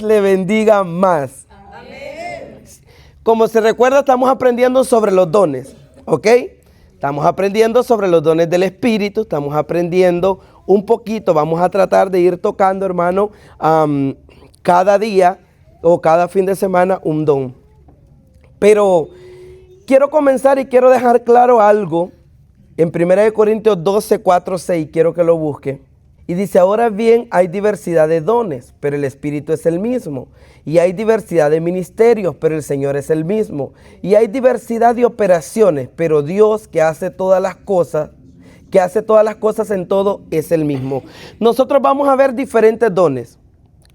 le bendiga más. Amén. Como se recuerda, estamos aprendiendo sobre los dones, ¿ok? Estamos aprendiendo sobre los dones del Espíritu, estamos aprendiendo un poquito, vamos a tratar de ir tocando, hermano, cada día o cada fin de semana un don. Pero quiero comenzar y quiero dejar claro algo en 1 Corintios 12, 4, 6, quiero que lo busque. Y dice, ahora bien, hay diversidad de dones, pero el Espíritu es el mismo. Y hay diversidad de ministerios, pero el Señor es el mismo. Y hay diversidad de operaciones, pero Dios que hace todas las cosas en todo, es el mismo. Nosotros vamos a ver diferentes dones.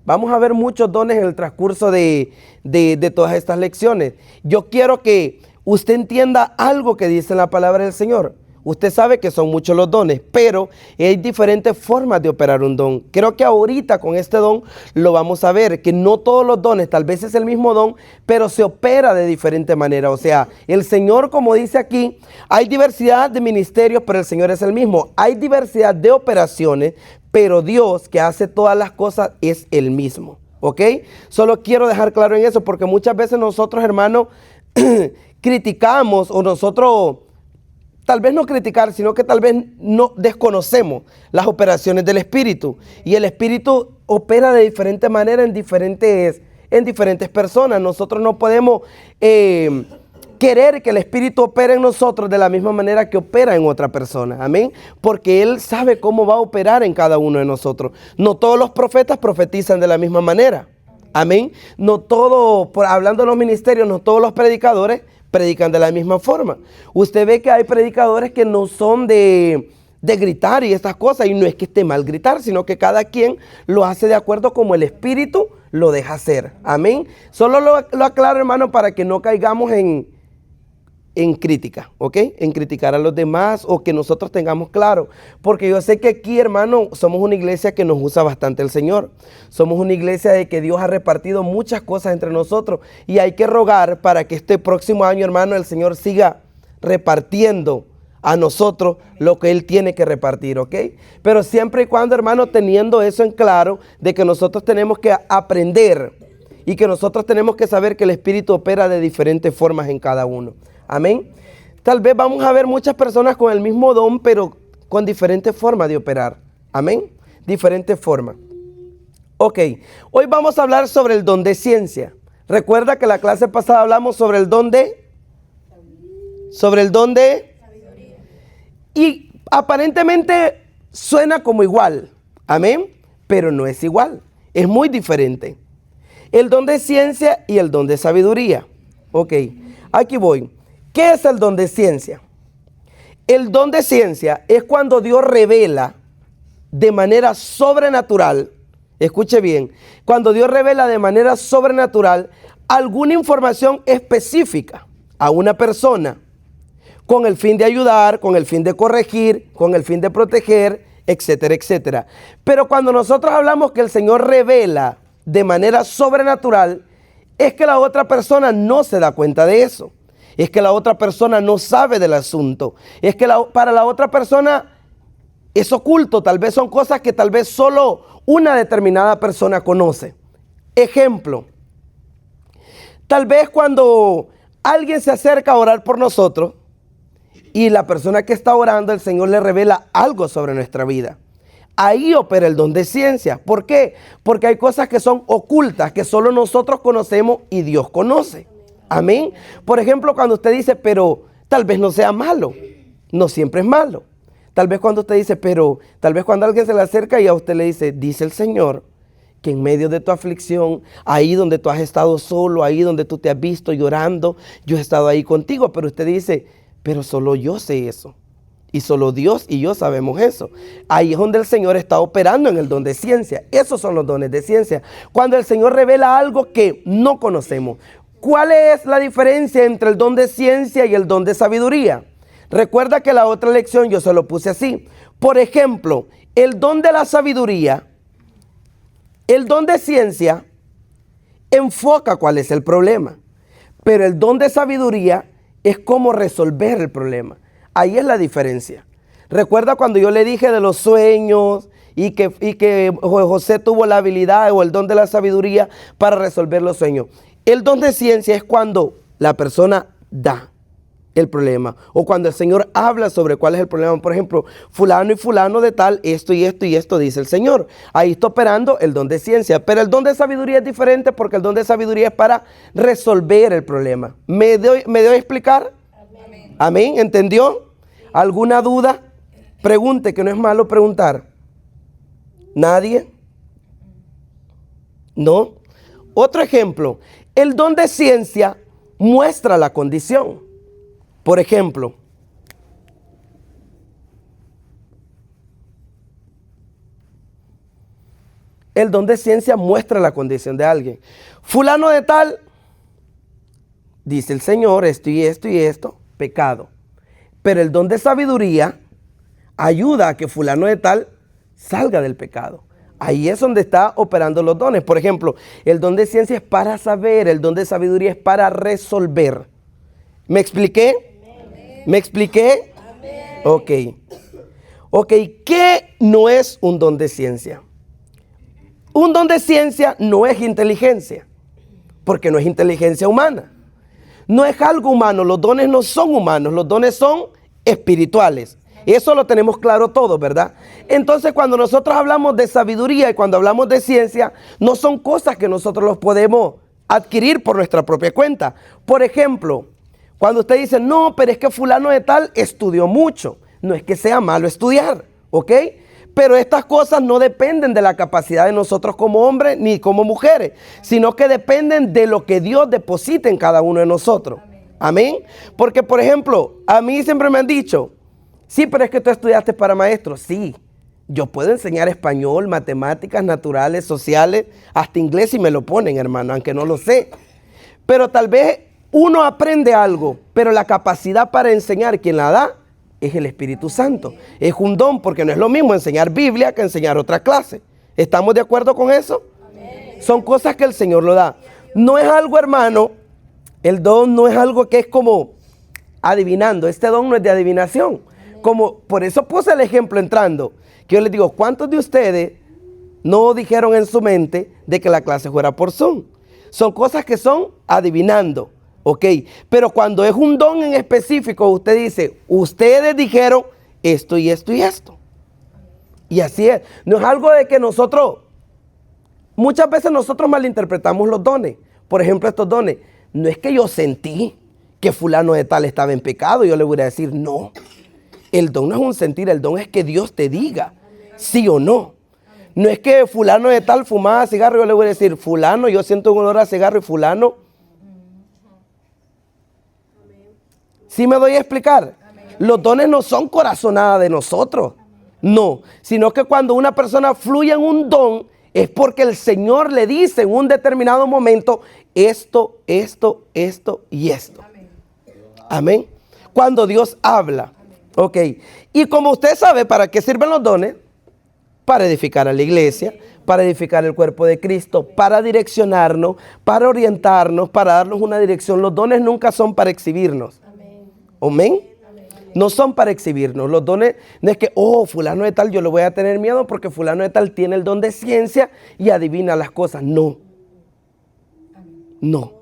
Vamos a ver muchos dones en el transcurso de todas estas lecciones. Yo quiero que usted entienda algo que dice en la palabra del Señor. Usted sabe que son muchos los dones, pero hay diferentes formas de operar un don. Creo que ahorita con este don lo vamos a ver, que no todos los dones, tal vez es el mismo don, pero se opera de diferente manera. O sea, el Señor, como dice aquí, hay diversidad de ministerios, pero el Señor es el mismo. Hay diversidad de operaciones, pero Dios que hace todas las cosas es el mismo. ¿Ok? Solo quiero dejar claro en eso, porque muchas veces nosotros, hermanos, criticamos o nosotros... Tal vez no criticar, sino que tal vez no desconocemos las operaciones del Espíritu. Y el Espíritu opera de diferente manera en diferentes personas. Nosotros no podemos querer que el Espíritu opere en nosotros de la misma manera que opera en otra persona. Amén. Porque Él sabe cómo va a operar en cada uno de nosotros. No todos los profetas profetizan de la misma manera. Amén. No todos, hablando de los ministerios, no todos los predicadores predican de la misma forma. Usted ve que hay predicadores que no son de gritar y estas cosas, y no es que esté mal gritar, sino que cada quien lo hace de acuerdo como el Espíritu lo deja hacer. Amén. Solo lo aclaro, hermano, para que no caigamos en crítica, ¿ok? En criticar a los demás o que nosotros tengamos claro. Porque yo sé que aquí, hermano, somos una iglesia que nos usa bastante el Señor. Somos una iglesia de que Dios ha repartido muchas cosas entre nosotros. Y hay que rogar para que este próximo año, hermano, el Señor siga repartiendo a nosotros lo que Él tiene que repartir, ¿ok? Pero siempre y cuando, hermano, teniendo eso en claro, de que nosotros tenemos que aprender y que nosotros tenemos que saber que el Espíritu opera de diferentes formas en cada uno. Amén. Tal vez vamos a ver muchas personas con el mismo don, pero con diferentes formas de operar. Amén. Diferentes formas. Ok. Hoy vamos a hablar sobre el don de ciencia. Recuerda que la clase pasada hablamos sobre el don de... sabiduría. Y aparentemente suena como igual. Amén. Pero no es igual. Es muy diferente. El don de ciencia y el don de sabiduría. Ok. Aquí voy. ¿Qué es el don de ciencia? El don de ciencia es cuando Dios revela de manera sobrenatural, escuche bien, cuando Dios revela de manera sobrenatural alguna información específica a una persona con el fin de ayudar, con el fin de corregir, con el fin de proteger, etcétera, etcétera. Pero cuando nosotros hablamos que el Señor revela de manera sobrenatural, es que la otra persona no se da cuenta de eso. Es que la otra persona no sabe del asunto. Es que para la otra persona es oculto. Tal vez son cosas que tal vez solo una determinada persona conoce. Ejemplo. Tal vez cuando alguien se acerca a orar por nosotros y la persona que está orando, el Señor le revela algo sobre nuestra vida. Ahí opera el don de ciencia. ¿Por qué? Porque hay cosas que son ocultas, que solo nosotros conocemos y Dios conoce. Amén. Por ejemplo, cuando usted dice, pero tal vez no sea malo. No siempre es malo. Tal vez cuando usted dice, pero tal vez cuando alguien se le acerca y a usted le dice, dice el Señor, que en medio de tu aflicción, ahí donde tú has estado solo, ahí donde tú te has visto llorando, yo he estado ahí contigo. Pero usted dice, pero solo yo sé eso. Y solo Dios y yo sabemos eso. Ahí es donde el Señor está operando en el don de ciencia. Esos son los dones de ciencia. Cuando el Señor revela algo que no conocemos. ¿Cuál es la diferencia entre el don de ciencia y el don de sabiduría? Recuerda que la otra lección yo se lo puse así. Por ejemplo, el don de la sabiduría, el don de ciencia enfoca cuál es el problema. Pero el don de sabiduría es cómo resolver el problema. Ahí es la diferencia. Recuerda cuando yo le dije de los sueños y que José tuvo la habilidad o el don de la sabiduría para resolver los sueños. El don de ciencia es cuando la persona da el problema o cuando el Señor habla sobre cuál es el problema. Por ejemplo, fulano y fulano de tal, esto y esto y esto dice el Señor. Ahí está operando el don de ciencia, pero el don de sabiduría es diferente porque el don de sabiduría es para resolver el problema. ¿Me doy a explicar? Amén. Amén. ¿Entendió? ¿Alguna duda? Pregunte, que no es malo preguntar. ¿Nadie? ¿No? Otro ejemplo, el don de ciencia muestra la condición. Por ejemplo, el don de ciencia muestra la condición de alguien. Fulano de tal, dice el Señor, esto y esto y esto, pecado. Pero el don de sabiduría ayuda a que fulano de tal salga del pecado. Ahí es donde está operando los dones. Por ejemplo, el don de ciencia es para saber, el don de sabiduría es para resolver. ¿Me expliqué? ¿Me expliqué? Ok. Ok, ¿qué no es un don de ciencia? Un don de ciencia no es inteligencia, porque no es inteligencia humana. No es algo humano, los dones no son humanos, los dones son espirituales. Eso lo tenemos claro todos, ¿verdad? Entonces, cuando nosotros hablamos de sabiduría y cuando hablamos de ciencia, no son cosas que nosotros los podemos adquirir por nuestra propia cuenta. Por ejemplo, cuando usted dice, no, pero es que fulano de tal estudió mucho. No es que sea malo estudiar, ¿ok? Pero estas cosas no dependen de la capacidad de nosotros como hombres ni como mujeres, sino que dependen de lo que Dios deposita en cada uno de nosotros. Amén. Porque, por ejemplo, a mí siempre me han dicho, sí, pero es que tú estudiaste para maestro. Sí, yo puedo enseñar español, matemáticas, naturales, sociales, hasta inglés si me lo ponen, hermano, aunque no lo sé. Pero tal vez uno aprende algo, pero la capacidad para enseñar, quien la da, es el Espíritu Santo. Es un don, porque no es lo mismo enseñar Biblia que enseñar otra clase. ¿Estamos de acuerdo con eso? Amén. Son cosas que el Señor lo da. No es algo, hermano, el don no es algo que es como adivinando. Este don no es de adivinación. Como, por eso puse el ejemplo entrando, que yo les digo, ¿cuántos de ustedes no dijeron en su mente de que la clase fuera por Zoom? Son cosas que son adivinando. Ok, pero cuando es un don en específico, usted dice, ustedes dijeron esto y esto y esto. Y así es. No es algo de que nosotros, muchas veces nosotros malinterpretamos los dones. Por ejemplo, estos dones. No es que yo sentí que fulano de tal estaba en pecado, yo le voy a decir no. El don no es un sentir, el don es que Dios te diga sí o no. No es que fulano de tal fumaba cigarro, yo le voy a decir, fulano, yo siento un olor a cigarro y fulano. ¿Sí me doy a explicar? Amén. Los dones no son corazonada de nosotros, no, sino que cuando una persona fluye en un don es porque el Señor le dice en un determinado momento esto, esto, esto y esto. Amén. Amén. Cuando Dios habla. Ok. Y como usted sabe, ¿para qué sirven los dones? Para edificar a la iglesia, para edificar el cuerpo de Cristo, para direccionarnos, para orientarnos, para darnos una dirección. Los dones nunca son para exhibirnos. Amén. No son para exhibirnos. Los dones no es que, oh, fulano de tal, yo le voy a tener miedo porque fulano de tal tiene el don de ciencia y adivina las cosas. No. No.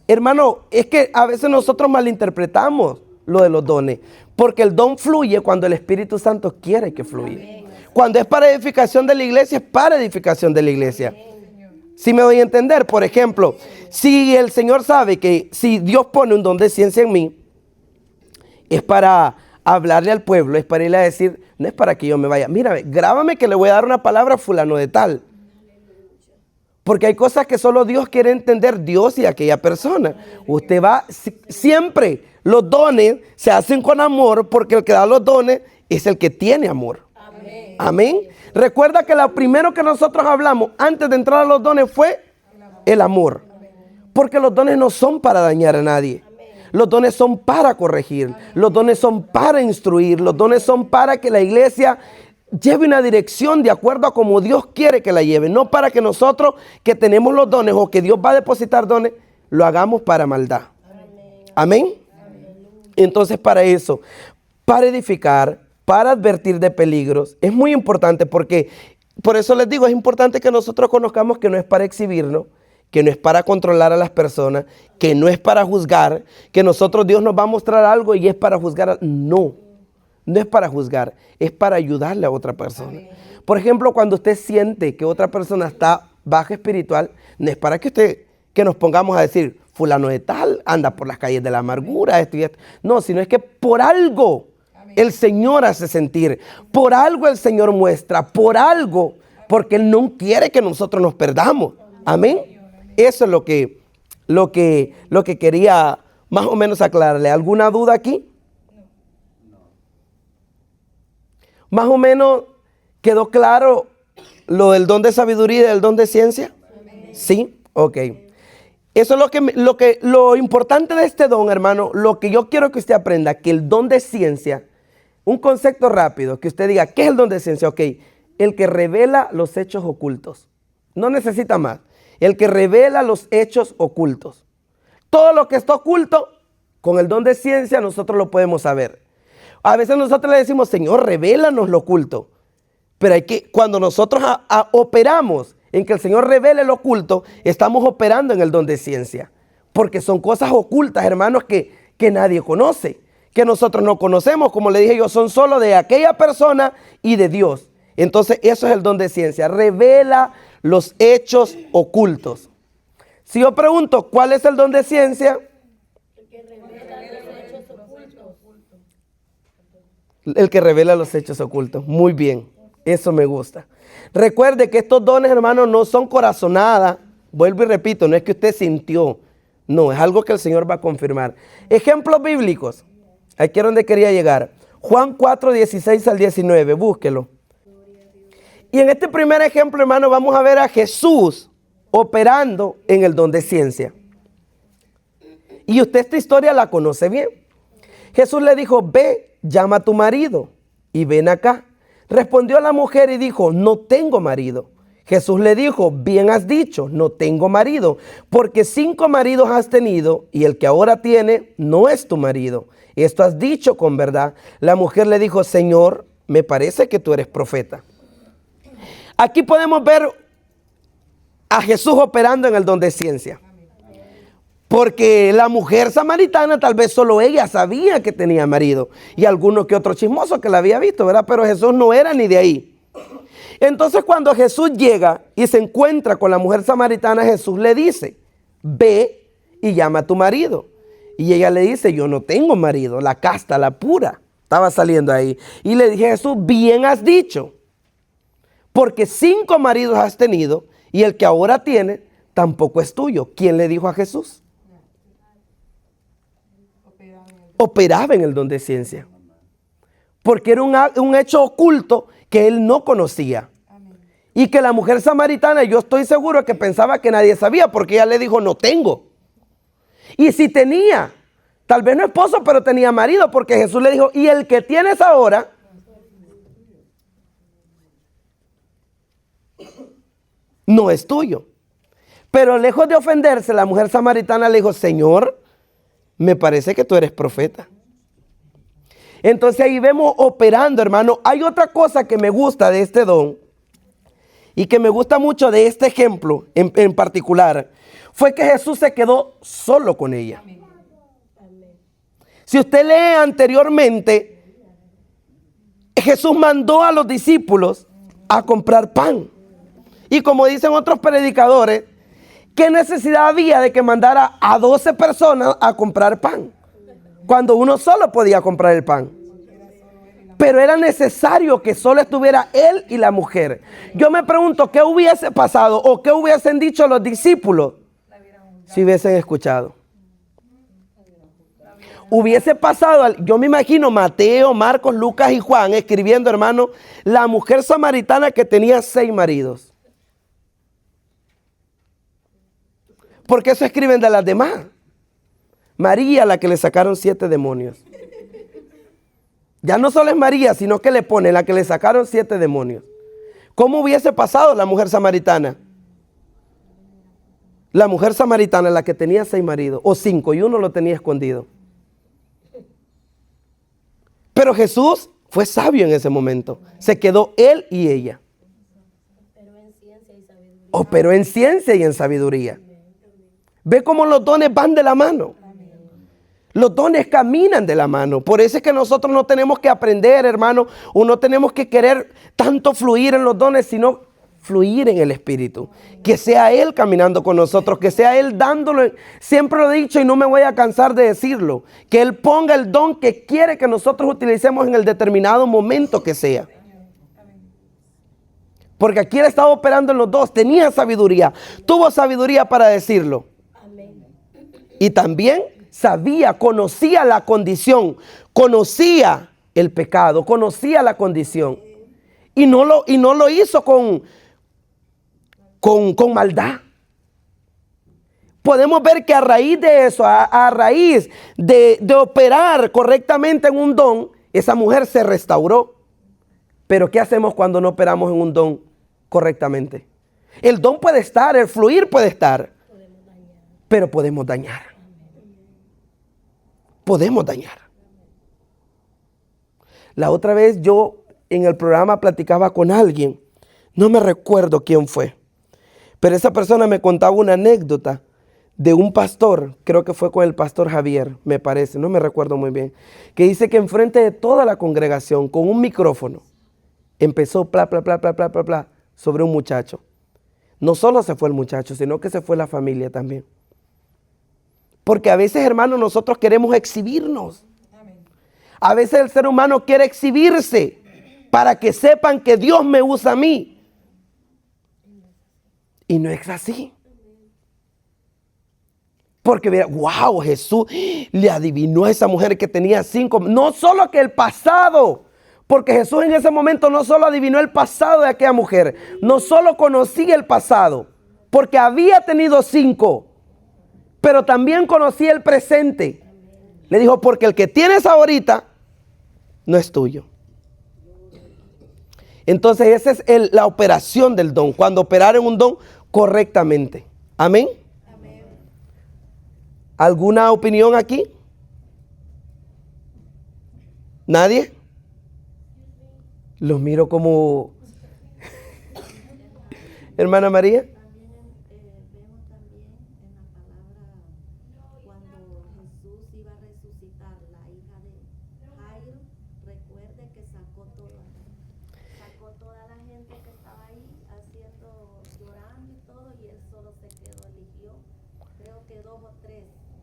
Hermano, es que a veces nosotros malinterpretamos lo de los dones, porque el don fluye cuando el Espíritu Santo quiere que fluya. Cuando es para edificación de la iglesia, es para edificación de la iglesia. Si me doy a entender, por ejemplo, si el Señor sabe que si Dios pone un don de ciencia en mí, es para hablarle al pueblo, es para irle a decir, no es para que yo me vaya. Mira, grábame que le voy a dar una palabra a fulano de tal. Porque hay cosas que solo Dios quiere entender, Dios y aquella persona. Usted va, siempre los dones se hacen con amor porque el que da los dones es el que tiene amor. Amén. Amén. Recuerda que lo primero que nosotros hablamos antes de entrar a los dones fue el amor. Porque los dones no son para dañar a nadie. Los dones son para corregir. Los dones son para instruir. Los dones son para que la iglesia lleve una dirección de acuerdo a como Dios quiere que la lleve. No para que nosotros que tenemos los dones o que Dios va a depositar dones, lo hagamos para maldad. Amén. Entonces para eso, para edificar, para advertir de peligros. Es muy importante porque, por eso les digo, es importante que nosotros conozcamos que no es para exhibirnos, que no es para controlar a las personas, que no es para juzgar, que nosotros Dios nos va a mostrar algo y es para juzgar. No, no es para juzgar, es para ayudarle a otra persona. Por ejemplo, cuando usted siente que otra persona está baja espiritual, no es para que nos pongamos a decir, fulano de tal anda por las calles de la amargura, esto y esto. No, sino es que por algo el Señor hace sentir, por algo el Señor muestra, por algo, porque Él no quiere que nosotros nos perdamos. Amén. Eso es lo que quería más o menos aclararle. ¿Alguna duda aquí? Más o menos quedó claro lo del don de sabiduría y del don de ciencia. Sí, ok. Eso es lo importante de este don, hermano. Lo que yo quiero que usted aprenda, que el don de ciencia, un concepto rápido, que usted diga, ¿qué es el don de ciencia? Ok, el que revela los hechos ocultos. No necesita más. El que revela los hechos ocultos. Todo lo que está oculto, con el don de ciencia nosotros lo podemos saber. A veces nosotros le decimos, Señor, revélanos lo oculto. Pero cuando nosotros operamos en que el Señor revele lo oculto, estamos operando en el don de ciencia. Porque son cosas ocultas, hermanos, que nadie conoce, que nosotros no conocemos. Como le dije yo, son solo de aquella persona y de Dios. Entonces eso es el don de ciencia. Revela los hechos ocultos. Si yo pregunto, ¿cuál es el don de ciencia? El que revela los hechos ocultos. El que revela los hechos ocultos. Muy bien, eso me gusta. Recuerde que estos dones, hermanos, no son corazonadas. Vuelvo y repito, no es que usted sintió. No, es algo que el Señor va a confirmar. Ejemplos bíblicos. Aquí es donde quería llegar. Juan 4, 16 al 19. Búsquelo. Y en este primer ejemplo, hermano, vamos a ver a Jesús operando en el don de ciencia. Y usted esta historia la conoce bien. Jesús le dijo, ve, llama a tu marido y ven acá. Respondió la mujer y dijo, no tengo marido. Jesús le dijo, bien has dicho, no tengo marido, porque 5 maridos has tenido y el que ahora tiene no es tu marido. Esto has dicho con verdad. La mujer le dijo, Señor, me parece que tú eres profeta. Aquí podemos ver a Jesús operando en el don de ciencia. Porque la mujer samaritana tal vez solo ella sabía que tenía marido. Y alguno que otro chismoso que la había visto, ¿verdad? Pero Jesús no era ni de ahí. Entonces cuando Jesús llega y se encuentra con la mujer samaritana, Jesús le dice, ve y llama a tu marido. Y ella le dice, yo no tengo marido, la casta, la pura, estaba saliendo ahí. Y le dije, Jesús, bien has dicho. Porque 5 maridos has tenido y el que ahora tiene tampoco es tuyo. ¿Quién le dijo a Jesús? Operaba en el don de ciencia. Porque era un hecho oculto que él no conocía. Y que la mujer samaritana, yo estoy seguro que pensaba que nadie sabía porque ella le dijo, no tengo. Y si tenía, tal vez no esposo, pero tenía marido, porque Jesús le dijo, y el que tienes ahora no es tuyo. Pero lejos de ofenderse, la mujer samaritana le dijo, Señor, me parece que tú eres profeta. Entonces ahí vemos operando, hermano. Hay otra cosa que me gusta de este don y que me gusta mucho de este ejemplo en particular, fue que Jesús se quedó solo con ella. Si usted lee anteriormente, Jesús mandó a los discípulos a comprar pan. Y como dicen otros predicadores, ¿qué necesidad había de que mandara a 12 personas a comprar pan? Cuando uno solo podía comprar el pan. Pero era necesario que solo estuviera él y la mujer. Yo me pregunto, ¿qué hubiese pasado o qué hubiesen dicho los discípulos si hubiesen escuchado? Hubiese pasado, yo me imagino Mateo, Marcos, Lucas y Juan escribiendo, hermano, la mujer samaritana que tenía 6 maridos. Porque eso escriben de las demás. María, la que le sacaron 7 demonios. Ya no solo es María, sino que le pone la que le sacaron 7 demonios. ¿Cómo hubiese pasado la mujer samaritana? La mujer samaritana, la que tenía 6 maridos, o 5, y uno lo tenía escondido. Pero Jesús Fue sabio en ese momento. Se quedó él y ella. Operó en ciencia y en sabiduría. Ve cómo los dones van de la mano. Los dones caminan de la mano. Por eso es que nosotros no tenemos que aprender, hermano, o no tenemos que querer tanto fluir en los dones, sino fluir en el Espíritu. Que sea Él caminando con nosotros, que sea Él dándolo. Siempre lo he dicho y no me voy a cansar de decirlo. Que Él ponga el don que quiere que nosotros utilicemos en el determinado momento que sea. Porque aquí Él estaba operando en los dos. Tenía sabiduría. Tuvo sabiduría para decirlo. Y también sabía, conocía la condición, conocía el pecado, conocía la condición. Y no lo hizo con maldad. Podemos ver que a raíz de eso, a raíz de operar correctamente en un don, esa mujer se restauró. Pero ¿qué hacemos cuando no operamos en un don correctamente? El don puede estar, el fluir puede estar, pero podemos dañar. Podemos dañar. La otra vez yo en el programa platicaba con alguien, no me recuerdo quién fue, pero esa persona me contaba una anécdota de un pastor, creo que fue con el pastor Javier, me parece, no me recuerdo muy bien, que dice que enfrente de toda la congregación, con un micrófono, empezó bla, bla, bla, bla, bla, bla, bla, sobre un muchacho. No solo se fue el muchacho, sino que se fue la familia también. Porque a veces, hermanos, nosotros queremos exhibirnos. A veces el ser humano quiere exhibirse para que sepan que Dios me usa a mí. Y no es así. Porque mira, wow, Jesús le adivinó a esa mujer que tenía 5. No solo que el pasado, porque Jesús en ese momento no solo adivinó el pasado de aquella mujer, no solo conocía el pasado, porque había tenido 5. Pero también conocía el presente. Le dijo, porque el que tienes ahorita no es tuyo. Entonces esa es la operación del don. Cuando operar en un don correctamente. Amén. Amén. ¿Alguna opinión aquí? ¿Nadie? Los miro como... Hermana María.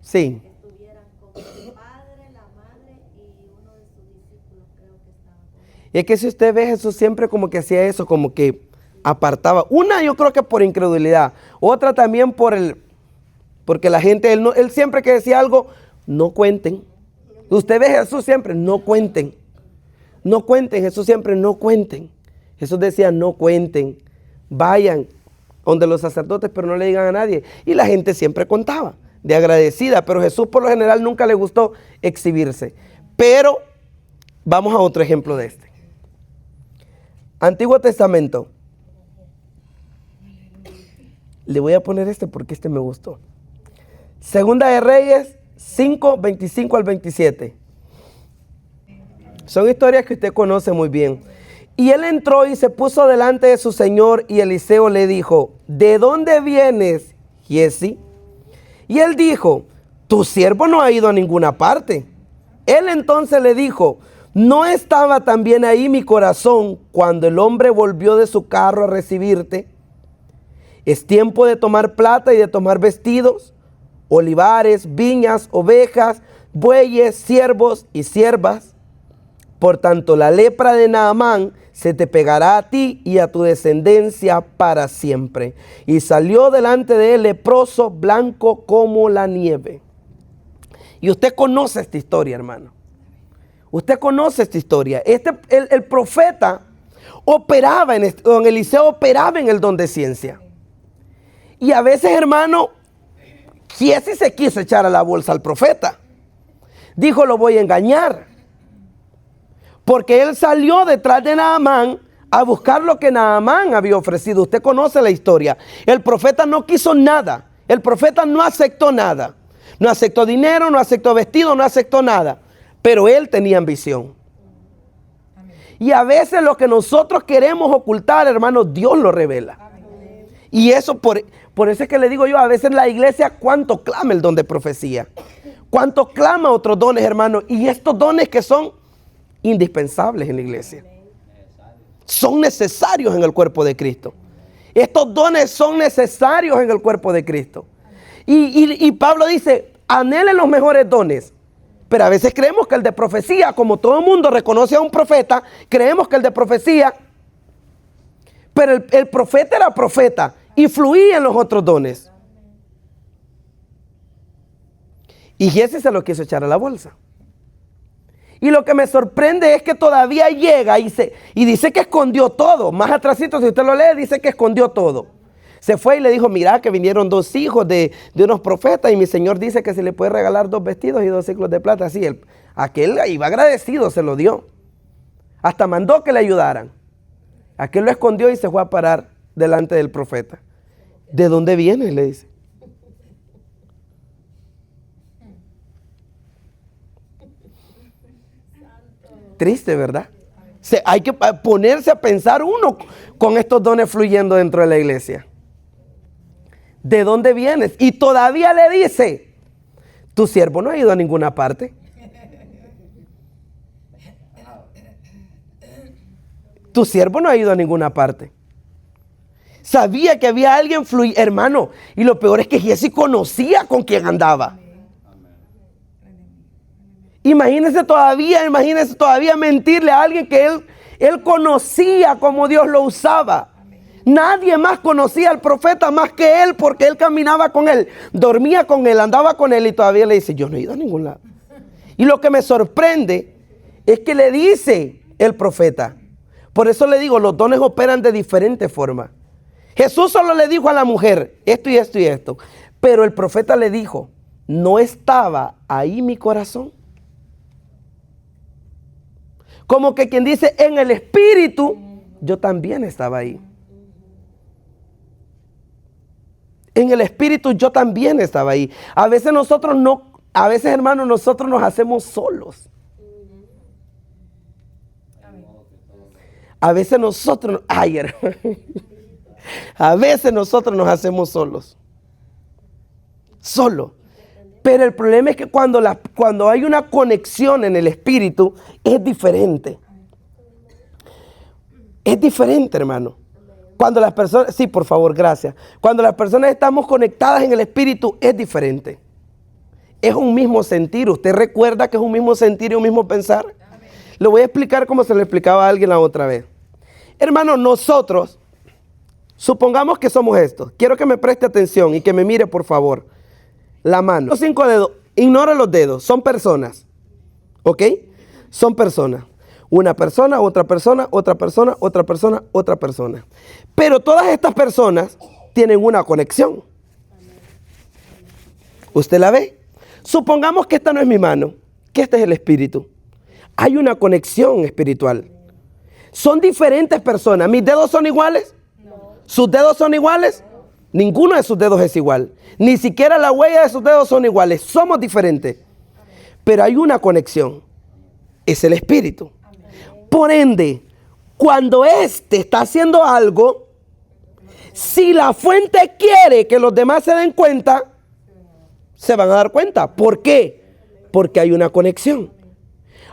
Sí. Estuvieran con el padre, la madre y uno de sus discípulos, creo que estaban con él. Y es que si usted ve, Jesús siempre como que hacía eso, como que apartaba. Una yo creo que por incredulidad, otra también porque la gente, él siempre que decía algo, no cuenten. Usted ve Jesús siempre, no cuenten. No cuenten, Jesús siempre, no cuenten. Jesús decía, no cuenten. Vayan donde los sacerdotes, pero no le digan a nadie. Y la gente siempre contaba. De agradecida, pero Jesús por lo general nunca le gustó exhibirse. Pero vamos a otro ejemplo de este. Antiguo Testamento. Le voy a poner este porque este me gustó. Segunda de Reyes 5, 25 al 27. Son historias que usted conoce muy bien. Y él entró y se puso delante de su señor y Eliseo le dijo, ¿de dónde vienes, Giezi? Y él dijo, tu siervo no ha ido a ninguna parte. Él entonces le dijo, ¿no estaba también ahí mi corazón cuando el hombre volvió de su carro a recibirte? Es tiempo de tomar plata y de tomar vestidos, olivares, viñas, ovejas, bueyes, siervos y siervas. Por tanto, la lepra de Naamán se te pegará a ti y a tu descendencia para siempre. Y salió delante de él leproso, blanco como la nieve. Y usted conoce esta historia, hermano. Usted conoce esta historia. El profeta operaba don Eliseo operaba en el don de ciencia. Y a veces, hermano, Giezi se quiso echar a la bolsa al profeta. Dijo, lo voy a engañar. Porque él salió detrás de Naamán a buscar lo que Naamán había ofrecido. Usted conoce la historia. El profeta no quiso nada. El profeta no aceptó nada. No aceptó dinero, no aceptó vestido, no aceptó nada. Pero él tenía ambición. Y a veces lo que nosotros queremos ocultar, hermanos, Dios lo revela. Y eso, por eso es que le digo yo, a veces la iglesia, ¿cuánto clama el don de profecía? ¿Cuánto clama otros dones, hermanos? Y estos dones que son indispensables en la iglesia. Son necesarios en el cuerpo de Cristo. Estos dones son necesarios en el cuerpo de Cristo. Y Pablo dice, anhelen los mejores dones. Pero a veces creemos que el de profecía, como todo el mundo reconoce a un profeta, creemos que el de profecía, pero el profeta era profeta y fluía en los otros dones. Y ese se lo quiso echar a la bolsa. Y lo que me sorprende es que todavía llega y dice que escondió todo. Más atrásito, si usted lo lee, dice que escondió todo. Se fue y le dijo, mira que vinieron 2 hijos de unos profetas y mi señor dice que se le puede regalar 2 vestidos y 2 ciclos de plata. Así, aquel iba agradecido, se lo dio. Hasta mandó que le ayudaran. Aquel lo escondió y se fue a parar delante del profeta. ¿De dónde vienes?, le dice. Triste, ¿verdad? Hay que ponerse a pensar uno con estos dones fluyendo dentro de la iglesia. ¿De dónde vienes? Y todavía le dice, tu siervo no ha ido a ninguna parte. Tu siervo no ha ido a ninguna parte. Sabía que había alguien hermano. Y lo peor es que Giesi conocía con quién andaba. Imagínese todavía mentirle a alguien que él conocía cómo Dios lo usaba. Nadie más conocía al profeta más que él, porque él caminaba con él, dormía con él, andaba con él y todavía le dice, yo no he ido a ningún lado. Y lo que me sorprende es que le dice el profeta. Por eso le digo, los dones operan de diferentes formas. Jesús solo le dijo a la mujer esto y esto y esto, pero el profeta le dijo, ¿no estaba ahí mi corazón? Como que quien dice, en el espíritu, yo también estaba ahí. En el espíritu yo también estaba ahí. A veces hermanos, nosotros nos hacemos solos. A veces nosotros nos hacemos solos. Solo. Pero el problema es que cuando hay una conexión en el espíritu, es diferente. Es diferente, hermano. Cuando las personas, sí, por favor, gracias. Cuando las personas estamos conectadas en el espíritu, es diferente. Es un mismo sentir. ¿Usted recuerda que es un mismo sentir y un mismo pensar? Le voy a explicar como se lo explicaba a alguien la otra vez. Hermano, nosotros, supongamos que somos estos. Quiero que me preste atención y que me mire, por favor. La mano. Los 5 dedos, ignora los dedos, son personas. ¿Ok? Son personas. Una persona, otra persona, otra persona, otra persona, otra persona. Pero todas estas personas tienen una conexión. ¿Usted la ve? Supongamos que esta no es mi mano, que este es el espíritu. Hay una conexión espiritual. Son diferentes personas. ¿Mis dedos son iguales? No. ¿Sus dedos son iguales? No. Ninguno de sus dedos es igual. Ni siquiera la huella de sus dedos son iguales. Somos diferentes. Pero hay una conexión. Es el espíritu. Por ende, cuando éste está haciendo algo, si la fuente quiere que los demás se den cuenta, se van a dar cuenta. ¿Por qué? Porque hay una conexión.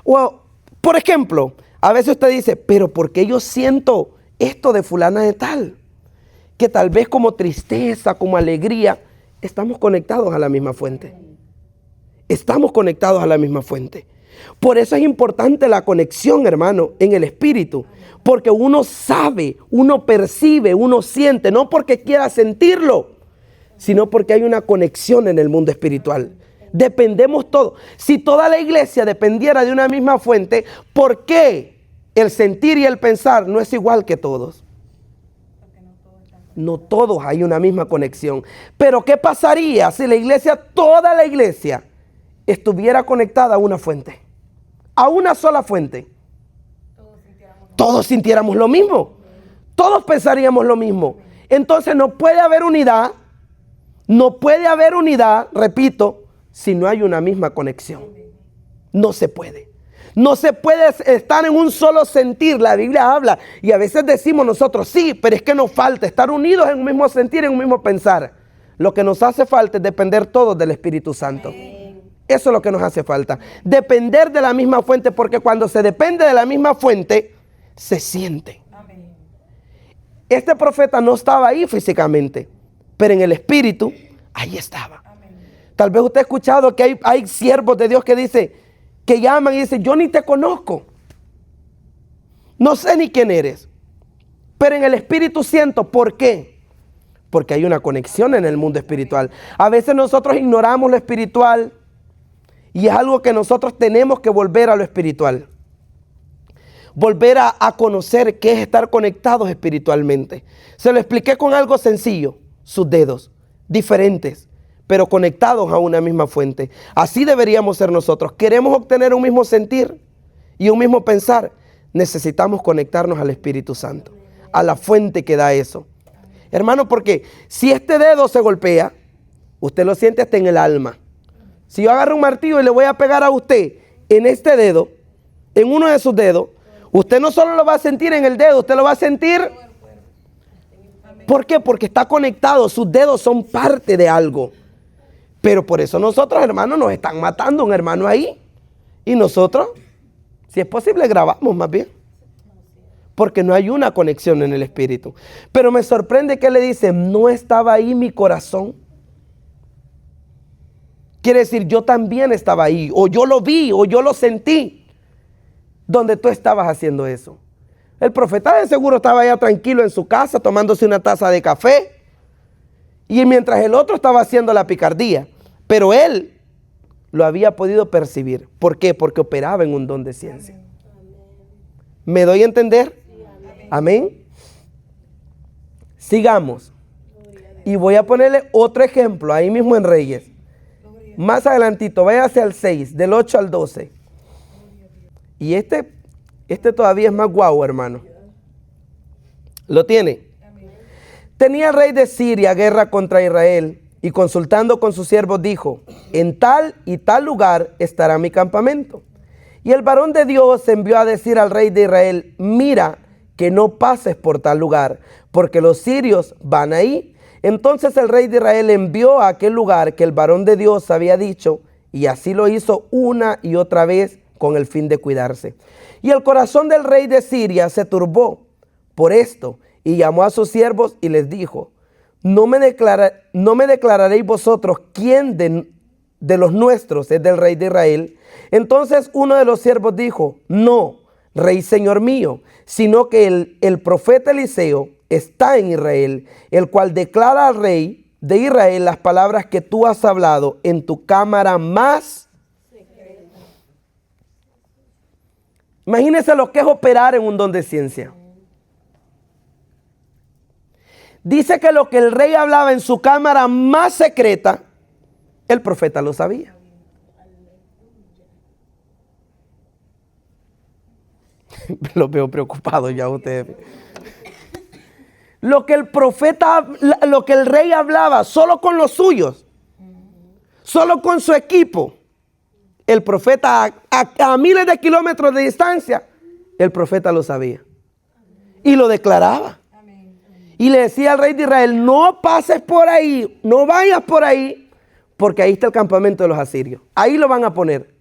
O, por ejemplo, a veces usted dice, pero ¿por qué yo siento esto de fulana de tal? Que tal vez como tristeza, como alegría, estamos conectados a la misma fuente. Estamos conectados a la misma fuente. Por eso es importante la conexión, hermano, en el espíritu. Porque uno sabe, uno percibe, uno siente, no porque quiera sentirlo, sino porque hay una conexión en el mundo espiritual. Dependemos todos. Si toda la iglesia dependiera de una misma fuente, ¿por qué el sentir y el pensar no es igual que todos? No todos hay una misma conexión. Pero ¿qué pasaría si la iglesia, toda la iglesia, estuviera conectada a una fuente? A una sola fuente. Todos sintiéramos lo mismo. Todos pensaríamos lo mismo. Entonces no puede haber unidad. No puede haber unidad, repito, si no hay una misma conexión. No se puede. No se puede estar en un solo sentir. La Biblia habla y a veces decimos nosotros, sí, pero es que nos falta estar unidos en un mismo sentir, en un mismo pensar. Lo que nos hace falta es depender todos del Espíritu Santo. Eso es lo que nos hace falta. Depender de la misma fuente, porque cuando se depende de la misma fuente, se siente. Este profeta no estaba ahí físicamente, pero en el Espíritu, ahí estaba. Tal vez usted ha escuchado que hay siervos de Dios que llaman y dicen, yo ni te conozco. No sé ni quién eres. Pero en el Espíritu siento. ¿Por qué? Porque hay una conexión en el mundo espiritual. A veces nosotros ignoramos lo espiritual y es algo que nosotros tenemos que volver a lo espiritual. Volver a conocer qué es estar conectados espiritualmente. Se lo expliqué con algo sencillo. Sus dedos, diferentes, pero conectados a una misma fuente. Así deberíamos ser nosotros. Queremos obtener un mismo sentir y un mismo pensar. Necesitamos conectarnos al Espíritu Santo, a la fuente que da eso. Hermano, porque si este dedo se golpea, usted lo siente hasta en el alma. Si yo agarro un martillo y le voy a pegar a usted en este dedo, en uno de sus dedos, usted no solo lo va a sentir en el dedo, usted lo va a sentir. ¿Por qué? Porque está conectado, sus dedos son parte de algo. Pero por eso nosotros, hermanos, nos están matando un hermano ahí. Y nosotros, si es posible, grabamos más bien. Porque no hay una conexión en el Espíritu. Pero me sorprende que le dice, no estaba ahí mi corazón. Quiere decir, yo también estaba ahí, o yo lo vi, o yo lo sentí, donde tú estabas haciendo eso. El profeta de seguro estaba allá tranquilo en su casa, tomándose una taza de café, y mientras el otro estaba haciendo la picardía, pero él lo había podido percibir. ¿Por qué? Porque operaba en un don de ciencia. ¿Me doy a entender? Amén. Sigamos. Y voy a ponerle otro ejemplo ahí mismo en Reyes. Más adelantito, váyase al 6, del 8 al 12. Y este todavía es más guau, hermano. ¿Lo tiene? Tenía el rey de Siria guerra contra Israel, y consultando con sus siervos dijo, en tal y tal lugar estará mi campamento. Y el varón de Dios envió a decir al rey de Israel, mira que no pases por tal lugar, porque los sirios van ahí. Entonces el rey de Israel envió a aquel lugar que el varón de Dios había dicho, y así lo hizo una y otra vez con el fin de cuidarse. Y el corazón del rey de Siria se turbó por esto, y llamó a sus siervos y les dijo, no me declararéis vosotros quién de los nuestros es del rey de Israel. Entonces uno de los siervos dijo, no, rey señor mío, sino que el profeta Eliseo está en Israel, el cual declara al rey de Israel las palabras que tú has hablado en tu cámara más secreta. Imagínense lo que es operar en un don de ciencia. Dice que lo que el rey hablaba en su cámara más secreta, el profeta lo sabía. Lo veo preocupado ya ustedes. Lo que el rey hablaba solo con los suyos, solo con su equipo, el profeta a miles de kilómetros de distancia, el profeta lo sabía y lo declaraba. Y le decía al rey de Israel, no pases por ahí, no vayas por ahí, porque ahí está el campamento de los asirios. Ahí lo van a poner.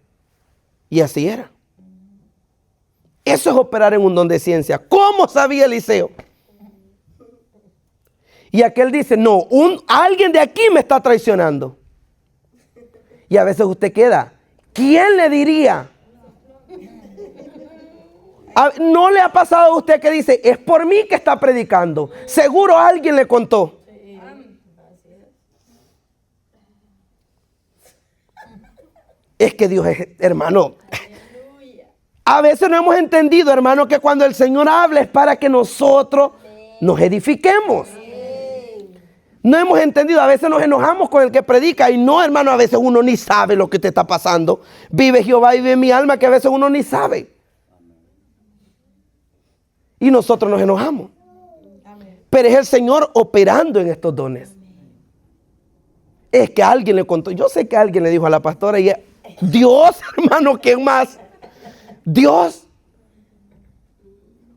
Y así era. Eso es operar en un don de ciencia. ¿Cómo sabía Eliseo? Y aquel dice, no, alguien de aquí me está traicionando. Y a veces usted queda, ¿quién le diría? ¿No le ha pasado a usted que dice, es por mí que está predicando? Seguro alguien le contó. Es que Dios es, hermano. A veces no hemos entendido, hermano, que cuando el Señor habla es para que nosotros nos edifiquemos. No hemos entendido, a veces nos enojamos con el que predica y no, hermano, a veces uno ni sabe lo que te está pasando. Vive Jehová y vive mi alma, que a veces uno ni sabe. Y nosotros nos enojamos. Pero es el Señor operando en estos dones. Es que alguien le contó, yo sé que alguien le dijo a la pastora y Dios, hermano, ¿quién más? Dios.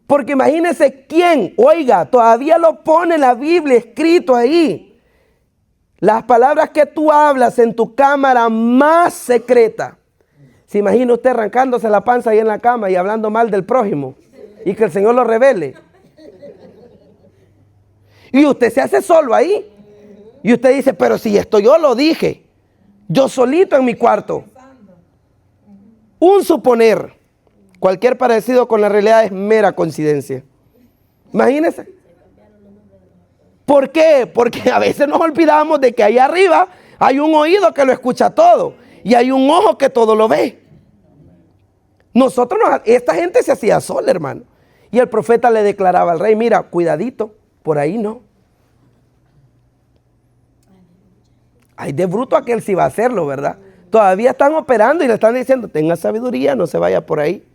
Porque imagínense quién, oiga, todavía lo pone la Biblia escrito ahí. Las palabras que tú hablas en tu cámara más secreta. ¿Se imagina usted arrancándose la panza ahí en la cama y hablando mal del prójimo? Y que el Señor lo revele. Y usted se hace solo ahí. Y usted dice, pero si esto yo lo dije. Yo solito en mi cuarto. Un suponer. Cualquier parecido con la realidad es mera coincidencia. Imagínense. ¿Por qué? Porque a veces nos olvidamos de que ahí arriba hay un oído que lo escucha todo. Y hay un ojo que todo lo ve. Esta gente se hacía sola, hermano. Y el profeta le declaraba al rey, mira, cuidadito, por ahí no. Ay, de bruto aquel sí va a hacerlo, ¿verdad? Todavía están operando y le están diciendo, tenga sabiduría, no se vaya por ahí.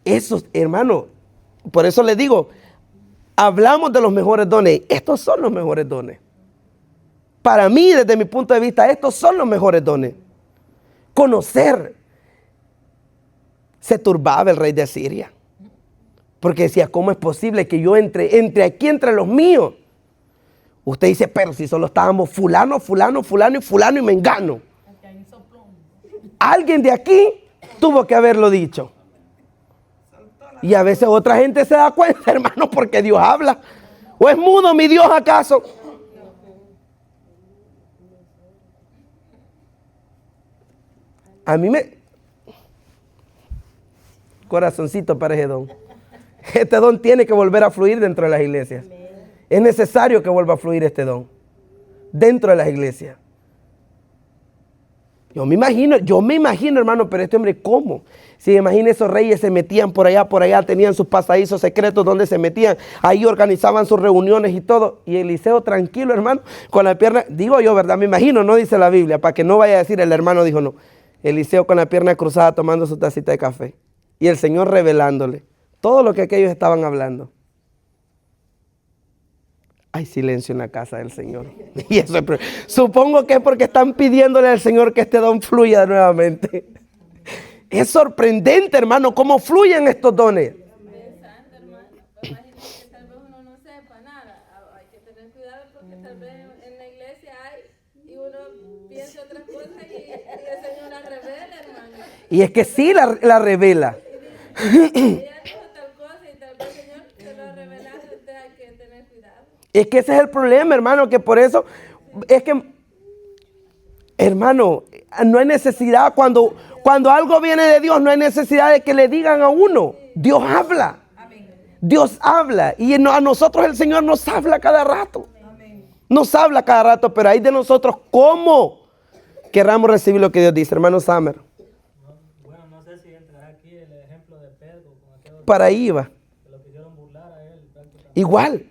Eso, hermano, por eso le digo, hablamos de los mejores dones. Estos son los mejores dones. Para mí, desde mi punto de vista, estos son los mejores dones. Conocer. Se turbaba el rey de Asiria. Porque decía, ¿cómo es posible que yo entre aquí entre los míos? Usted dice, pero si solo estábamos fulano y mengano. Alguien de aquí tuvo que haberlo dicho. Y a veces otra gente se da cuenta, hermano, porque Dios habla. ¿O es mudo mi Dios acaso? A mí corazoncito para ese don. Este don tiene que volver a fluir dentro de las iglesias. Es necesario que vuelva a fluir este don dentro de las iglesias. Yo me imagino, hermano, pero este hombre, ¿cómo? Si imagina esos reyes se metían por allá, tenían sus pasadizos secretos donde se metían, ahí organizaban sus reuniones y todo. Y Eliseo tranquilo, hermano, con la pierna, digo yo, ¿verdad? Me imagino, no dice la Biblia, para que no vaya a decir el hermano dijo no. Eliseo con la pierna cruzada tomando su tacita de café. Y el Señor revelándole todo lo que aquellos estaban hablando. Hay silencio en la casa del Señor. Y eso supongo que es porque están pidiéndole al Señor que este don fluya nuevamente. Es sorprendente, hermano, cómo fluyen estos dones. Pensando, hermano, imagínate que tal vez uno no sepa nada. Hay que tener cuidado porque tal vez en la iglesia hay y uno piensa otras cosas y el Señor la revela, hermano. Y es que sí la revela. Ella dijo tal cosa y tal vez el Señor se lo ha revelado, entonces hay que tener cuidado. Es que ese es el problema, hermano, que por eso, es que, hermano, no hay necesidad, cuando algo viene de Dios, no hay necesidad de que le digan a uno. Dios habla. Dios habla. Y a nosotros el Señor nos habla cada rato. Nos habla cada rato, pero hay de nosotros cómo querramos recibir lo que Dios dice, hermano Samer. Bueno, no sé si entrará aquí el ejemplo de Pedro. Para ahí iba. Que lo quisieron burlar a él. Igual.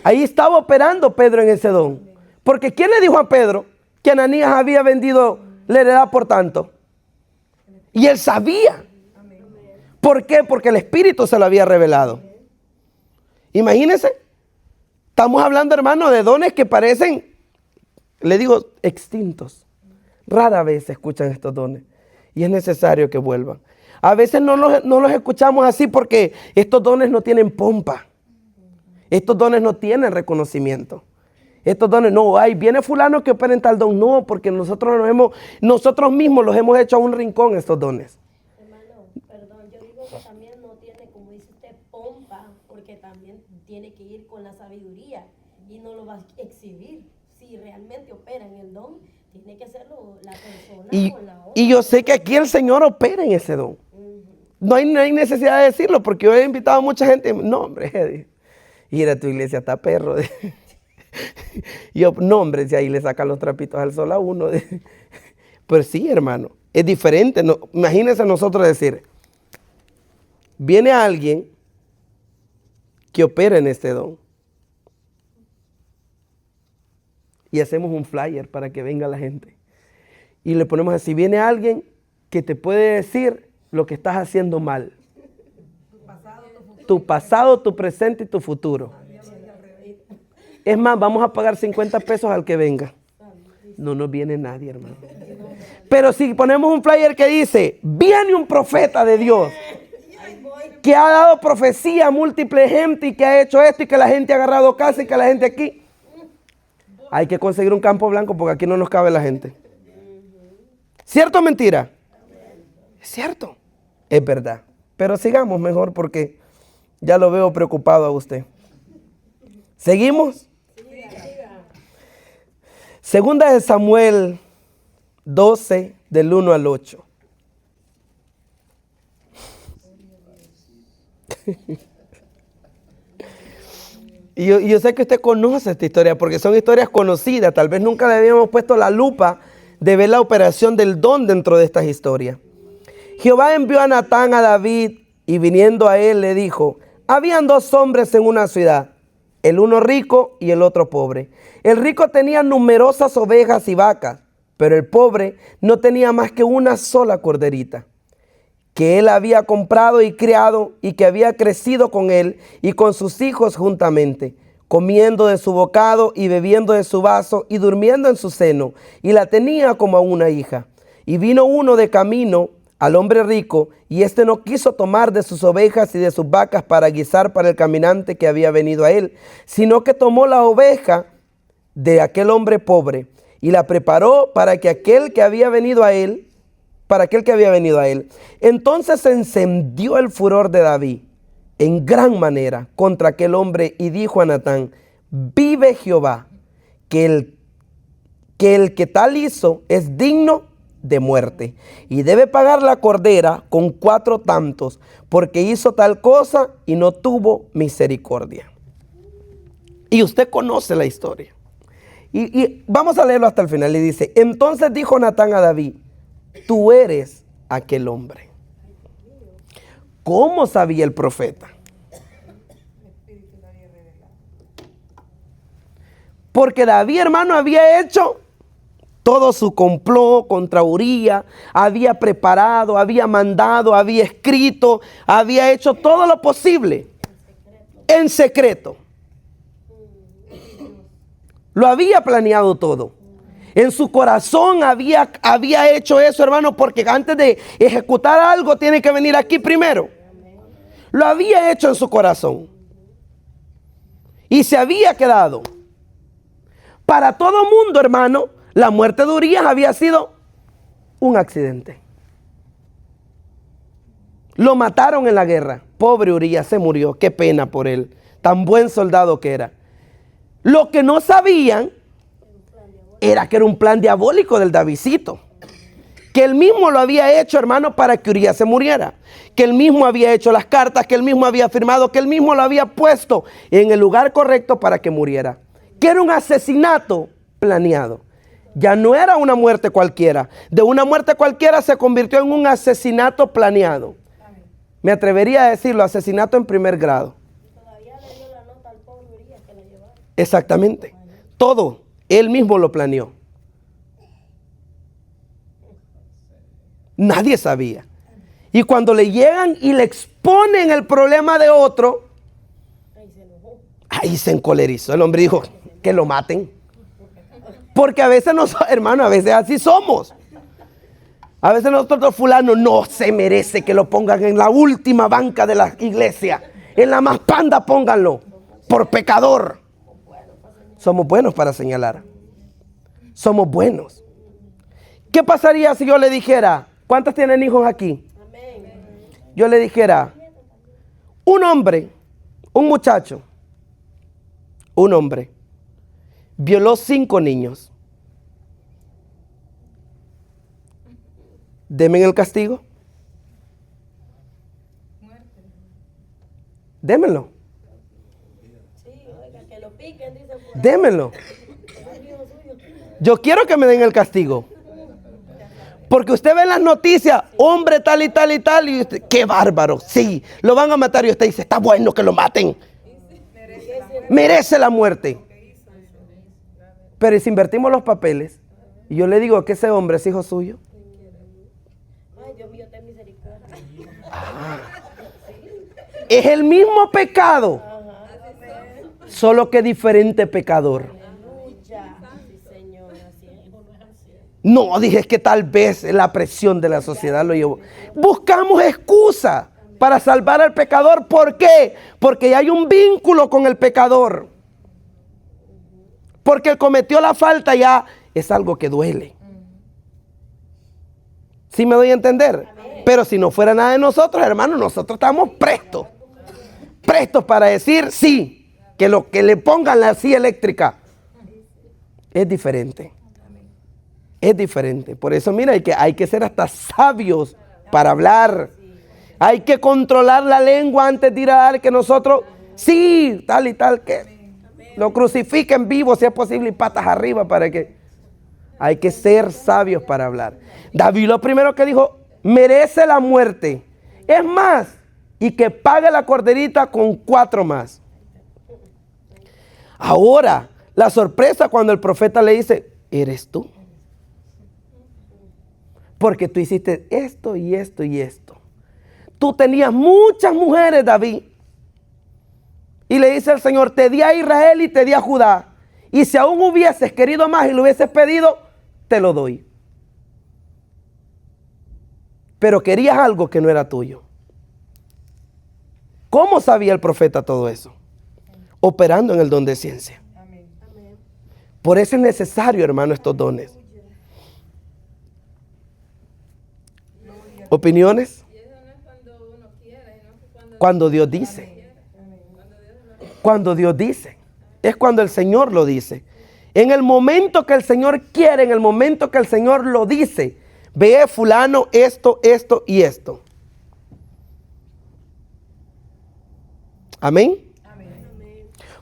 Ahí estaba operando Pedro en ese don. Porque ¿quién le dijo a Pedro que Ananías había vendido la heredad por tanto? Y él sabía. ¿Por qué? Porque el Espíritu se lo había revelado. Imagínense. Estamos hablando, hermano, de dones que parecen, le digo, extintos. Rara vez se escuchan estos dones. Y es necesario que vuelvan. A veces no los escuchamos así porque estos dones no tienen pompa. Estos dones no tienen reconocimiento. Estos dones, no, ay, viene fulano que opera en tal don. No, porque nosotros mismos los hemos hecho a un rincón estos dones. Hermano, perdón, yo digo que también no tiene, como dice usted, pompa, porque también tiene que ir con la sabiduría y no lo va a exhibir. Si realmente opera en el don, tiene que hacerlo la persona con la otra. Y yo sé que aquí el Señor opera en ese don. No hay necesidad de decirlo, porque yo he invitado a mucha gente. No, hombre, Eddie, ir a tu iglesia está perro. Y yo, no, hombre, si ahí le sacan los trapitos al sol a uno. Pero sí, hermano, es diferente. No, imagínense nosotros decir, viene alguien que opera en este don. Y hacemos un flyer para que venga la gente. Y le ponemos así, viene alguien que te puede decir lo que estás haciendo mal. Tu pasado, tu presente y tu futuro. Es más, vamos a pagar 50 pesos al que venga. No nos viene nadie, hermano. Pero si ponemos un flyer que dice, viene un profeta de Dios, que ha dado profecía a múltiple gente y que ha hecho esto y que la gente ha agarrado casa y que la gente aquí. Hay que conseguir un campo blanco porque aquí no nos cabe la gente. ¿Cierto o mentira? Es cierto. Es verdad. Pero sigamos mejor porque ya lo veo preocupado a usted. ¿Seguimos? Segunda de Samuel 12, del 1 al 8. Y yo sé que usted conoce esta historia porque son historias conocidas. Tal vez nunca le habíamos puesto la lupa de ver la operación del don dentro de estas historias. Jehová envió a Natán a David y viniendo a él le dijo, habían dos hombres en una ciudad, el uno rico y el otro pobre. El rico tenía numerosas ovejas y vacas, pero el pobre no tenía más que una sola corderita, que él había comprado y criado y que había crecido con él y con sus hijos juntamente, comiendo de su bocado y bebiendo de su vaso y durmiendo en su seno, y la tenía como a una hija. Y vino uno de camino al hombre rico, y éste no quiso tomar de sus ovejas y de sus vacas para guisar para el caminante que había venido a él, sino que tomó la oveja de aquel hombre pobre y la preparó para aquel que había venido a él. Entonces se encendió el furor de David en gran manera contra aquel hombre y dijo a Natán, vive Jehová, que el que tal hizo es digno de muerte y debe pagar la cordera con 4 tantos, porque hizo tal cosa y no tuvo misericordia. Y usted conoce la historia. Y vamos a leerlo hasta el final. Y dice, entonces dijo Natán a David, tú eres aquel hombre. ¿Cómo sabía el profeta? Porque David, hermano, había hecho todo su complot contra Uría, había preparado, había mandado, había escrito, había hecho todo lo posible en secreto. Lo había planeado todo. En su corazón había hecho eso, hermano, porque antes de ejecutar algo tiene que venir aquí primero. Lo había hecho en su corazón. Y se había quedado. Para todo mundo, hermano, la muerte de Urías había sido un accidente. Lo mataron en la guerra. Pobre Urías, se murió. Qué pena por él. Tan buen soldado que era. Lo que no sabían era que era un plan diabólico del Davidcito. Que él mismo lo había hecho, hermano, para que Urías se muriera. Que él mismo había hecho las cartas, que él mismo había firmado, que él mismo lo había puesto en el lugar correcto para que muriera. Que era un asesinato planeado. Ya no era una muerte cualquiera. De una muerte cualquiera se convirtió en un asesinato planeado. Me atrevería a decirlo, asesinato en primer grado. Todavía le dio la nota al pobre Urías que la llevaba. Exactamente. Todo. Él mismo lo planeó. Nadie sabía. Y cuando le llegan y le exponen el problema de otro, ahí se encolerizó. El hombre dijo, que lo maten. Porque a veces hermano, a veces así somos. A veces nosotros, fulano, no se merece que lo pongan en la última banca de la iglesia. En la más panda pónganlo. Por pecador. Somos buenos para señalar. Somos buenos. ¿Qué pasaría si yo le dijera, ¿cuántos tienen hijos aquí? Yo le dijera, un hombre, un muchacho, un hombre, violó 5 niños. Denme el castigo. Démenlo. Démenlo. Yo quiero que me den el castigo. Porque usted ve en las noticias, hombre tal y tal y tal, y usted, qué bárbaro, sí, lo van a matar y usted dice, está bueno que lo maten. Merece la muerte. Pero si invertimos los papeles, y yo le digo que ese hombre es hijo suyo. Ay, Dios mío, ten misericordia. Es el mismo pecado, solo que diferente pecador. Aleluya. Sí, Señor, así es. No, dije es que tal vez la presión de la sociedad lo llevó. Buscamos excusa para salvar al pecador. ¿Por qué? Porque hay un vínculo con el pecador. Porque él cometió la falta, ya es algo que duele. ¿Sí me doy a entender? Pero si no fuera nada de nosotros, hermanos, nosotros estamos prestos. Prestos para decir sí, que lo que le pongan la silla eléctrica es diferente. Es diferente. Por eso, mira, hay que ser hasta sabios para hablar. Hay que controlar la lengua antes de ir a dar que nosotros, sí, tal y tal, que lo crucifiquen vivo si es posible y patas arriba para que... Hay que ser sabios para hablar. David lo primero que dijo, merece la muerte. Es más, y que pague la corderita con 4 más. Ahora, la sorpresa cuando el profeta le dice, ¿eres tú? Porque tú hiciste esto y esto y esto. Tú tenías muchas mujeres, David. Y le dice el Señor, te di a Israel y te di a Judá. Y si aún hubieses querido más y lo hubieses pedido, te lo doy. Pero querías algo que no era tuyo. ¿Cómo sabía el profeta todo eso? Operando en el don de ciencia. Por eso es necesario, hermano, estos dones. ¿Opiniones? Cuando Dios dice. Cuando Dios dice. Es cuando el Señor lo dice. En el momento que el Señor quiere, en el momento que el Señor lo dice, ve fulano esto, esto y esto. Amén.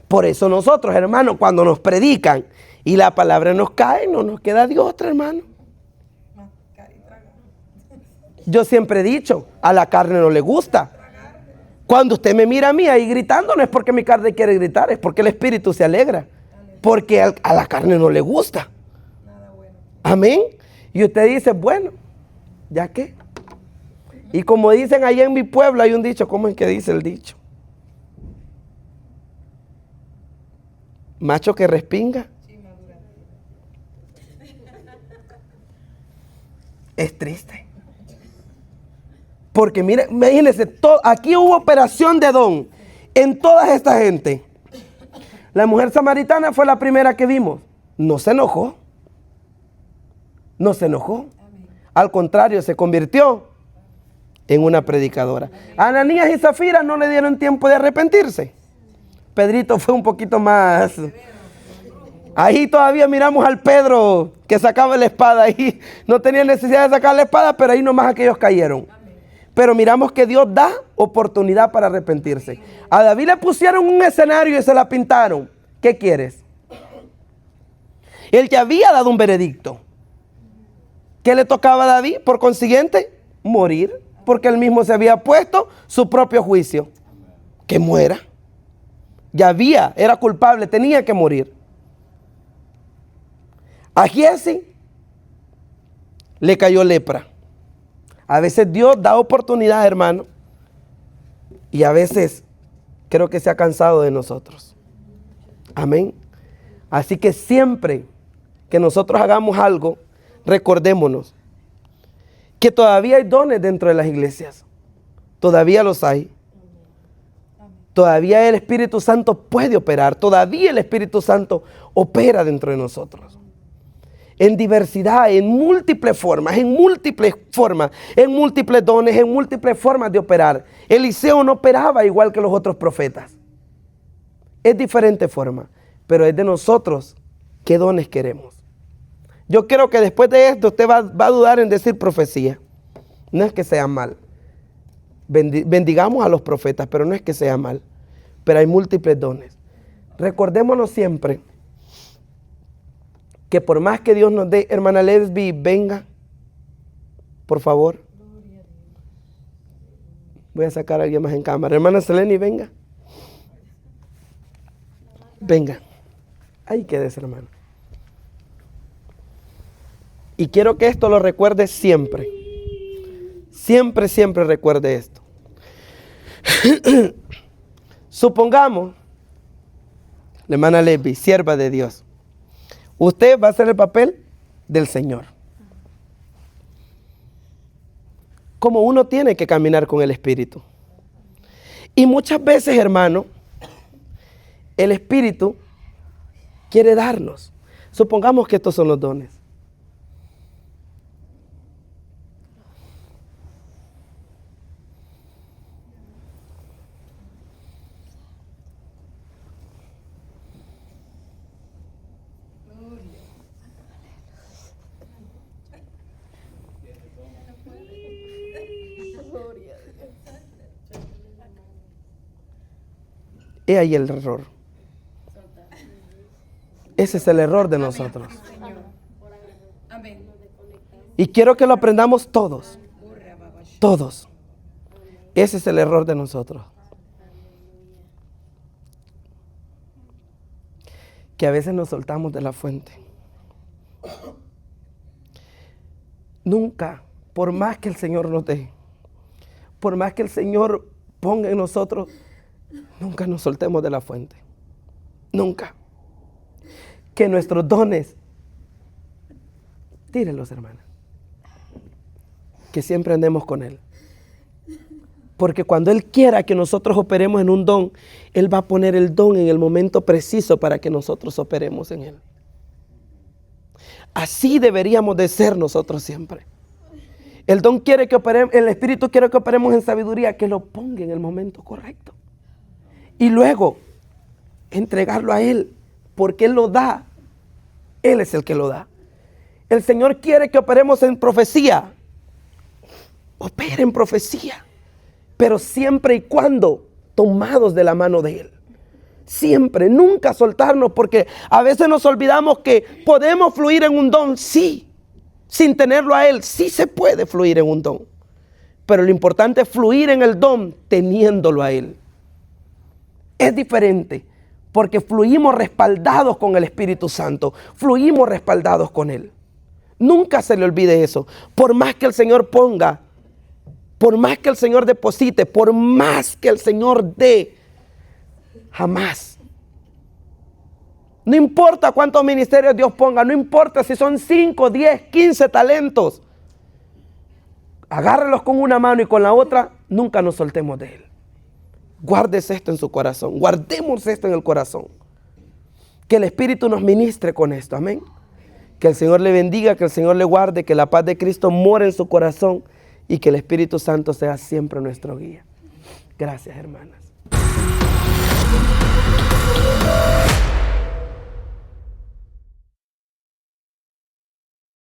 Por eso nosotros, hermanos, cuando nos predican y la palabra nos cae, no nos queda de otra, hermano. Yo siempre he dicho, a la carne no le gusta. Cuando usted me mira a mí ahí gritando, no es porque mi carne quiere gritar, es porque el espíritu se alegra. Porque a la carne no le gusta. Amén. Y usted dice, bueno, ¿ya qué? Y como dicen allá en mi pueblo, hay un dicho, ¿cómo es que dice el dicho? Macho que respinga. Es triste. Porque mire, imagínense, aquí hubo operación de don en toda esta gente. La mujer samaritana fue la primera que vimos. No se enojó. No se enojó. Al contrario, se convirtió en una predicadora. A Ananías y Zafira no le dieron tiempo de arrepentirse. Pedrito fue un poquito más. Ahí todavía miramos al Pedro que sacaba la espada. Ahí no tenía necesidad de sacar la espada, pero ahí nomás aquellos cayeron. Pero miramos que Dios da oportunidad para arrepentirse. A David le pusieron un escenario y se la pintaron. ¿Qué quieres? Él ya había dado un veredicto. ¿Qué le tocaba a David? Por consiguiente, morir. Porque él mismo se había puesto su propio juicio. Que muera. Ya era culpable, tenía que morir. A Giesi le cayó lepra. A veces Dios da oportunidad, hermano, y a veces creo que se ha cansado de nosotros. Amén. Así que siempre que nosotros hagamos algo, recordémonos que todavía hay dones dentro de las iglesias. Todavía los hay. Todavía el Espíritu Santo puede operar. Todavía el Espíritu Santo opera dentro de nosotros. En diversidad, en múltiples formas, en múltiples dones, en múltiples formas de operar. Eliseo no operaba igual que los otros profetas. Es diferente forma, pero es de nosotros qué dones queremos. Yo creo que después de esto usted va a dudar en decir profecía. No es que sea mal. Bendigamos a los profetas, pero no es que sea mal. Pero hay múltiples dones. Recordémonos siempre que por más que Dios nos dé, hermana Lesbi, venga, por favor. Voy a sacar a alguien más en cámara. Hermana Seleni, venga. Venga. Ahí quédese, hermano. Y quiero que esto lo recuerde siempre. Siempre, siempre recuerde esto. Supongamos, la hermana Lesbi, sierva de Dios. Usted va a hacer el papel del Señor. como uno tiene que caminar con el Espíritu. Y muchas veces, hermano, el Espíritu quiere darnos. Supongamos que estos son los dones. He ahí el error. Ese es el error de nosotros. Y quiero que lo aprendamos todos. Todos. Ese es el error de nosotros. Que a veces nos soltamos de la fuente. Nunca, por más que el Señor nos dé, por más que el Señor ponga en nosotros, nunca nos soltemos de la fuente. Nunca. Que nuestros dones, tírenlos, hermana. Que siempre andemos con Él. Porque cuando Él quiera que nosotros operemos en un don, Él va a poner el don en el momento preciso para que nosotros operemos en Él. Así deberíamos de ser nosotros siempre. El don quiere que operemos, el Espíritu quiere que operemos en sabiduría, que lo ponga en el momento correcto. Y luego, entregarlo a Él, porque Él lo da. Él es el que lo da. El Señor quiere que operemos en profecía. Opera en profecía. Pero siempre y cuando tomados de la mano de Él. Siempre, nunca soltarnos, porque a veces nos olvidamos que podemos fluir en un don, sí. Sin tenerlo a Él, sí se puede fluir en un don. Pero lo importante es fluir en el don teniéndolo a Él. Es diferente, porque fluimos respaldados con el Espíritu Santo. Fluimos respaldados con Él. Nunca se le olvide eso. Por más que el Señor ponga, por más que el Señor deposite, por más que el Señor dé, jamás. No importa cuántos ministerios Dios ponga, no importa si son 5, 10, 15 talentos. Agárrelos con una mano y con la otra, nunca nos soltemos de Él. Guárdese esto en su corazón, guardemos esto en el corazón. Que el Espíritu nos ministre con esto, amén. Que el Señor le bendiga, que el Señor le guarde, que la paz de Cristo more en su corazón y que el Espíritu Santo sea siempre nuestro guía. Gracias, hermanas.